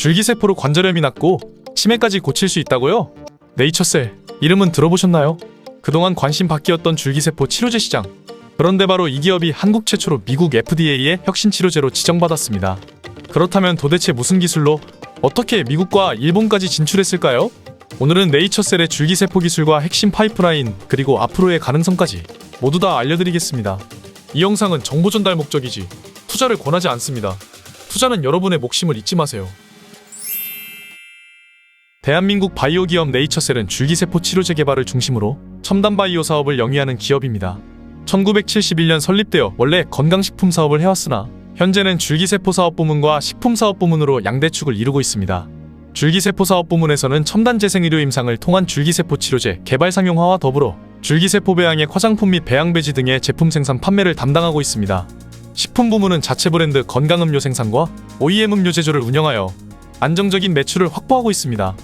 줄기세포로 관절염이 낫고 치매까지 고칠 수 있다고요? 네이처셀, 이름은 들어보셨나요? 그동안 관심 밖이었던 줄기세포 치료제 시장. 그런데 바로 이 기업이 한국 최초로 미국 FDA의 혁신치료제로 지정받았습니다. 그렇다면 도대체 무슨 기술로 어떻게 미국과 일본까지 진출했을까요? 오늘은 네이처셀의 줄기세포 기술과 핵심 파이프라인, 그리고 앞으로의 가능성까지 모두 다 알려드리겠습니다. 이 영상은 정보 전달 목적이지 투자를 권하지 않습니다. 투자는 여러분의 몫임을 잊지 마세요. 대한민국 바이오 기업 네이처셀은 줄기세포 치료제 개발을 중심으로 첨단 바이오 사업을 영위하는 기업입니다. 1971년 설립되어 원래 건강식품 사업을 해왔으나 현재는 줄기세포 사업부문과 식품사업부문으로 양대축을 이루고 있습니다. 줄기세포 사업부문에서는 첨단 재생의료 임상을 통한 줄기세포 치료제 개발 상용화와 더불어 줄기세포 배양액 화장품 및 배양배지 등의 제품 생산 판매를 담당하고 있습니다. 식품부문은 자체 브랜드 건강음료 생산과 OEM 음료 제조를 운영하여 안정적인 매출을 확보하고 있습니다.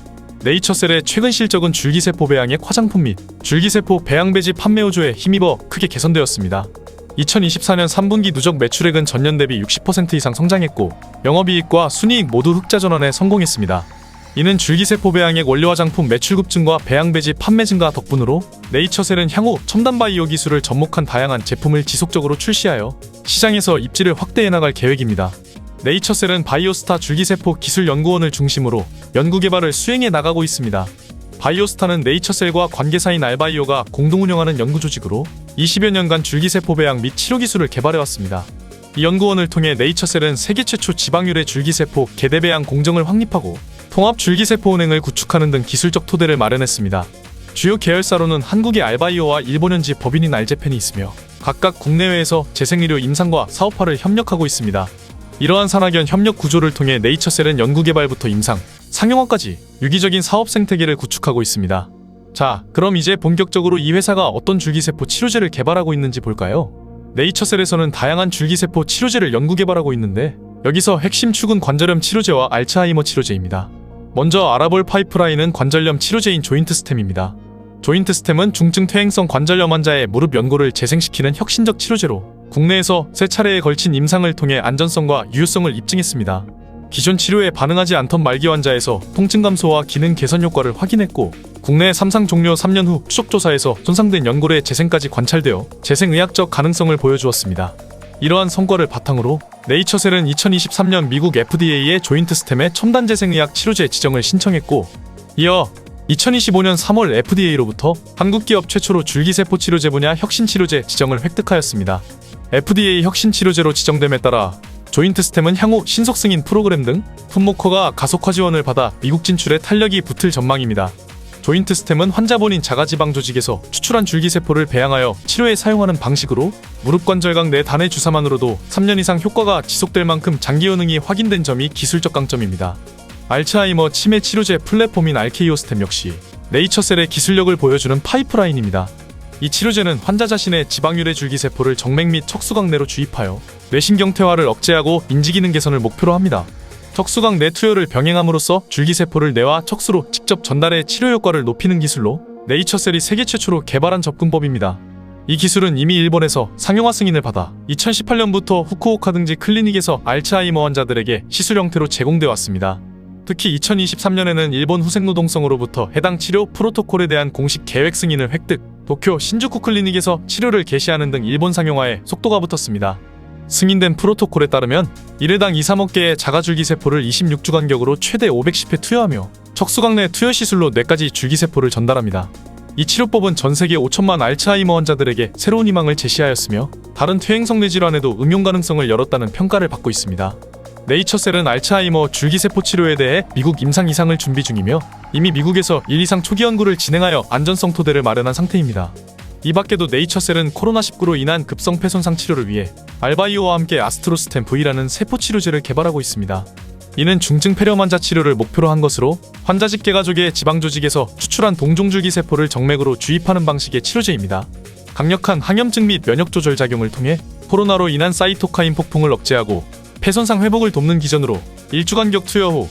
네이처셀의 최근 실적은 줄기세포 배양액 화장품 및 줄기세포 배양배지 판매 호조에 힘입어 크게 개선되었습니다. 2024년 3분기 누적 매출액은 전년 대비 60% 이상 성장했고 영업이익과 순이익 모두 흑자 전환에 성공했습니다. 이는 줄기세포 배양액 원료 화장품 매출 급증과 배양배지 판매 증가 덕분으로 네이처셀은 향후 첨단 바이오 기술을 접목한 다양한 제품을 지속적으로 출시하여 시장에서 입지를 확대해 나갈 계획입니다. 네이처셀은 바이오스타 줄기세포 기술연구원을 중심으로 연구개발을 수행해 나가고 있습니다. 바이오스타는 네이처셀과 관계사인 알바이오가 공동 운영하는 연구조직으로 20여 년간 줄기세포 배양 및 치료 기술을 개발해왔습니다. 이 연구원을 통해 네이처셀은 세계 최초 지방유래 줄기세포 개대 배양 공정을 확립하고 통합 줄기세포 은행을 구축하는 등 기술적 토대를 마련했습니다. 주요 계열사로는 한국의 알바이오와 일본 현지 법인인 알제펜이 있으며 각각 국내외에서 재생의료 임상과 사업화를 협력하고 있습니다. 이러한 산학연 협력 구조를 통해 네이처셀은 연구개발부터 임상, 상용화까지 유기적인 사업 생태계를 구축하고 있습니다. 자, 그럼 이제 본격적으로 이 회사가 어떤 줄기세포 치료제를 개발하고 있는지 볼까요? 네이처셀에서는 다양한 줄기세포 치료제를 연구개발하고 있는데 여기서 핵심 축은 관절염 치료제와 알츠하이머 치료제입니다. 먼저 알아볼 파이프라인은 관절염 치료제인 조인트스템입니다. 조인트스템은 중증 퇴행성 관절염 환자의 무릎 연골을 재생시키는 혁신적 치료제로 국내에서 3차례에 걸친 임상을 통해 안전성과 유효성을 입증했습니다. 기존 치료에 반응하지 않던 말기 환자에서 통증 감소와 기능 개선 효과를 확인했고 국내 3상 종료 3년 후 추적 조사에서 손상된 연골의 재생까지 관찰되어 재생의학적 가능성을 보여주었습니다. 이러한 성과를 바탕으로 네이처셀은 2023년 미국 FDA의 조인트스템의 첨단 재생의학 치료제 지정을 신청했고 이어 2025년 3월 FDA로부터 한국 기업 최초로 줄기세포 치료제 분야 혁신치료제 지정을 획득하였습니다. FDA 혁신치료제로 지정됨에 따라 조인트스템은 향후 신속 승인 프로그램 등 품목허가 가속화 지원을 받아 미국 진출에 탄력이 붙을 전망입니다. 조인트스템은 환자 본인 자가지방 조직에서 추출한 줄기세포를 배양하여 치료에 사용하는 방식으로 무릎 관절각 내 단의 주사만으로도 3년 이상 효과가 지속될 만큼 장기 효능이 확인된 점이 기술적 강점입니다. 알츠하이머 치매 치료제 플랫폼인 알케이오스템 역시 네이처셀의 기술력을 보여주는 파이프라인입니다. 이 치료제는 환자 자신의 지방유래 줄기세포를 정맥 및 척수각 내로 주입하여 뇌신경퇴화를 억제하고 인지기능 개선을 목표로 합니다. 척수각 내 투여를 병행함으로써 줄기세포를 뇌와 척수로 직접 전달해 치료 효과를 높이는 기술로 네이처셀이 세계 최초로 개발한 접근법입니다. 이 기술은 이미 일본에서 상용화 승인을 받아 2018년부터 후쿠오카 등지 클리닉에서 알츠하이머 환자들에게 시술 형태로 제공되어 왔습니다. 특히 2023년에는 일본 후생노동성으로부터 해당 치료 프로토콜에 대한 공식 계획 승인을 획득, 도쿄 신주쿠 클리닉에서 치료를 개시하는 등 일본 상용화에 속도가 붙었습니다. 승인된 프로토콜에 따르면 일회당 2-3억 개의 자가줄기세포를 26주 간격으로 최대 510회 투여하며 척수각 내 투여 시술로 뇌까지 줄기세포를 전달합니다. 이 치료법은 전 세계 5천만 알츠하이머 환자들에게 새로운 희망을 제시하였으며 다른 퇴행성 뇌질환에도 응용 가능성을 열었다는 평가를 받고 있습니다. 네이처셀은 알츠하이머 줄기세포 치료에 대해 미국 임상 이상을 준비 중이며 이미 미국에서 1 이상 초기 연구를 진행하여 안전성 토대를 마련한 상태입니다. 이 밖에도 네이처셀은 코로나19로 인한 급성 폐 손상 치료를 위해 알바이오와 함께 아스트로스템 V라는 세포 치료제를 개발하고 있습니다. 이는 중증 폐렴 환자 치료를 목표로 한 것으로 환자 직계 가족의 지방 조직에서 추출한 동종줄기세포를 정맥으로 주입하는 방식의 치료제입니다. 강력한 항염증 및 면역 조절 작용을 통해 코로나로 인한 사이토카인 폭풍을 억제하고 폐손상 회복을 돕는 기전으로 1주 간격 투여 후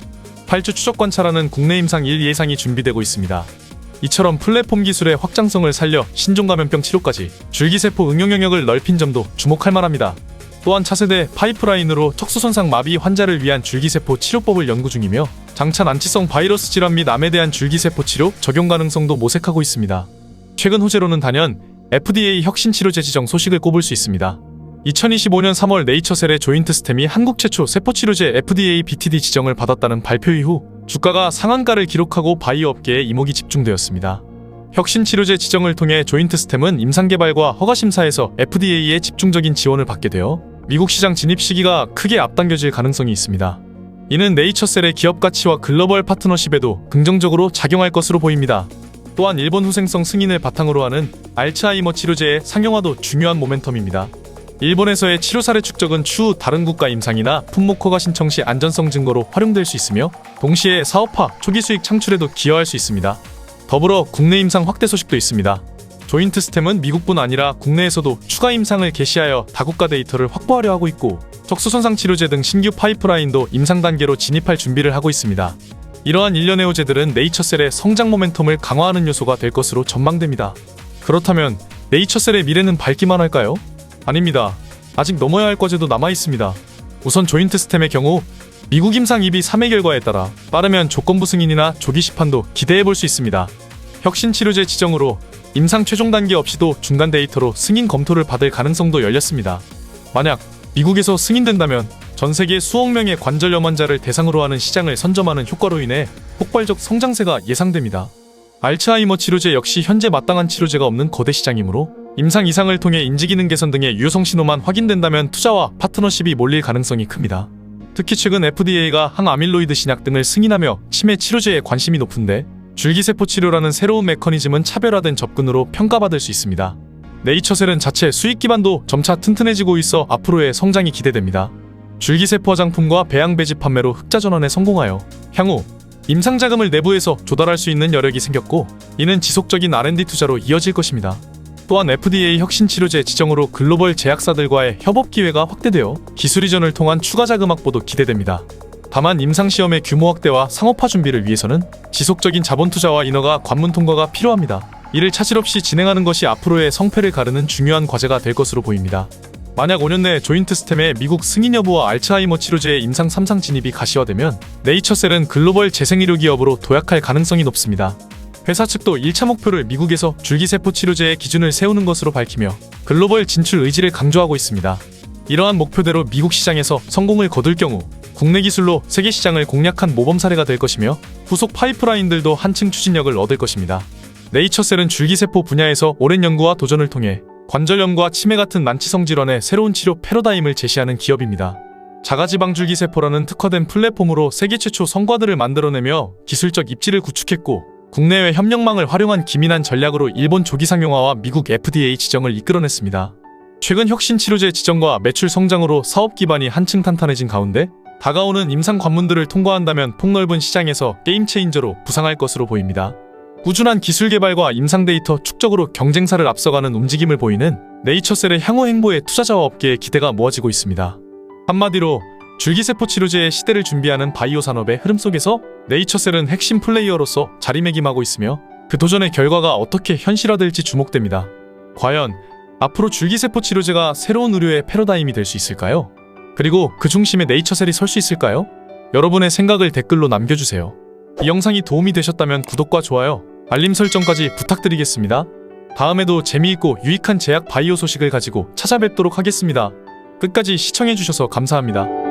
8주 추적 관찰하는 국내 임상 1 예상이 준비되고 있습니다. 이처럼 플랫폼 기술의 확장성을 살려 신종감염병 치료까지 줄기세포 응용 영역을 넓힌 점도 주목할 만합니다. 또한 차세대 파이프라인으로 척수손상 마비 환자를 위한 줄기세포 치료법을 연구 중이며 장차 난치성 바이러스 질환 및 암에 대한 줄기세포 치료 적용 가능성도 모색하고 있습니다. 최근 호재로는 단연 FDA 혁신치료제 지정 소식을 꼽을 수 있습니다. 2025년 3월 네이처셀의 조인트 스템이 한국 최초 세포치료제 FDA BTD 지정을 받았다는 발표 이후 주가가 상한가를 기록하고 바이오 업계에 이목이 집중되었습니다. 혁신치료제 지정을 통해 조인트 스템은 임상개발과 허가심사에서 FDA의 집중적인 지원을 받게 되어 미국 시장 진입 시기가 크게 앞당겨질 가능성이 있습니다. 이는 네이처셀의 기업 가치와 글로벌 파트너십에도 긍정적으로 작용할 것으로 보입니다. 또한 일본 후생성 승인을 바탕으로 하는 알츠하이머 치료제의 상용화도 중요한 모멘텀입니다. 일본에서의 치료 사례 축적은 추후 다른 국가 임상이나 품목 허가 신청 시 안전성 증거로 활용될 수 있으며 동시에 사업화, 초기 수익 창출에도 기여할 수 있습니다. 더불어 국내 임상 확대 소식도 있습니다. 조인트 스템은 미국뿐 아니라 국내에서도 추가 임상을 개시하여 다국가 데이터를 확보하려 하고 있고 척수손상 치료제 등 신규 파이프라인도 임상 단계로 진입할 준비를 하고 있습니다. 이러한 일련의 호재들은 네이처셀의 성장 모멘텀을 강화하는 요소가 될 것으로 전망됩니다. 그렇다면 네이처셀의 미래는 밝기만 할까요? 아닙니다. 아직 넘어야 할 과제도 남아있습니다. 우선 조인트 스템의 경우 미국 임상 2비 3회 결과에 따라 빠르면 조건부 승인이나 조기 시판도 기대해볼 수 있습니다. 혁신치료제 지정으로 임상 최종 단계 없이도 중간 데이터로 승인 검토를 받을 가능성도 열렸습니다. 만약 미국에서 승인된다면 전 세계 수억 명의 관절염 환자를 대상으로 하는 시장을 선점하는 효과로 인해 폭발적 성장세가 예상됩니다. 알츠하이머 치료제 역시 현재 마땅한 치료제가 없는 거대 시장이므로 임상 이상을 통해 인지기능 개선 등의 유효성 신호만 확인된다면 투자와 파트너십이 몰릴 가능성이 큽니다. 특히 최근 FDA가 항아밀로이드 신약 등을 승인하며 치매 치료제에 관심이 높은데 줄기세포 치료라는 새로운 메커니즘은 차별화된 접근으로 평가받을 수 있습니다. 네이처셀은 자체 수익 기반도 점차 튼튼해지고 있어 앞으로의 성장이 기대됩니다. 줄기세포 화장품과 배양 배지 판매로 흑자 전환에 성공하여 향후 임상 자금을 내부에서 조달할 수 있는 여력이 생겼고 이는 지속적인 R&D 투자로 이어질 것입니다. 또한 FDA 혁신치료제 지정으로 글로벌 제약사들과의 협업 기회가 확대되어 기술 이전을 통한 추가 자금 확보도 기대됩니다. 다만 임상시험의 규모 확대와 상업화 준비를 위해서는 지속적인 자본 투자와 인허가 관문 통과가 필요합니다. 이를 차질 없이 진행하는 것이 앞으로의 성패를 가르는 중요한 과제가 될 것으로 보입니다. 만약 5년 내 조인트 스템의 미국 승인 여부와 알츠하이머 치료제의 임상 3상 진입이 가시화되면 네이처셀은 글로벌 재생의료 기업으로 도약할 가능성이 높습니다. 회사 측도 1차 목표를 미국에서 줄기세포 치료제의 기준을 세우는 것으로 밝히며 글로벌 진출 의지를 강조하고 있습니다. 이러한 목표대로 미국 시장에서 성공을 거둘 경우 국내 기술로 세계 시장을 공략한 모범 사례가 될 것이며 후속 파이프라인들도 한층 추진력을 얻을 것입니다. 네이처셀은 줄기세포 분야에서 오랜 연구와 도전을 통해 관절염과 치매 같은 난치성 질환의 새로운 치료 패러다임을 제시하는 기업입니다. 자가지방 줄기세포라는 특화된 플랫폼으로 세계 최초 성과들을 만들어내며 기술적 입지를 구축했고 국내외 협력망을 활용한 기민한 전략으로 일본 조기 상용화와 미국 FDA 지정을 이끌어냈습니다. 최근 혁신치료제 지정과 매출 성장으로 사업 기반이 한층 탄탄해진 가운데 다가오는 임상 관문들을 통과한다면 폭넓은 시장에서 게임 체인저로 부상할 것으로 보입니다. 꾸준한 기술 개발과 임상 데이터 축적으로 경쟁사를 앞서가는 움직임을 보이는 네이처셀의 향후 행보에 투자자와 업계의 기대가 모아지고 있습니다. 한마디로 줄기세포 치료제의 시대를 준비하는 바이오 산업의 흐름 속에서 네이처셀은 핵심 플레이어로서 자리매김하고 있으며 그 도전의 결과가 어떻게 현실화될지 주목됩니다. 과연 앞으로 줄기세포 치료제가 새로운 의료의 패러다임이 될 수 있을까요? 그리고 그 중심에 네이처셀이 설 수 있을까요? 여러분의 생각을 댓글로 남겨주세요. 이 영상이 도움이 되셨다면 구독과 좋아요, 알림 설정까지 부탁드리겠습니다. 다음에도 재미있고 유익한 제약 바이오 소식을 가지고 찾아뵙도록 하겠습니다. 끝까지 시청해주셔서 감사합니다.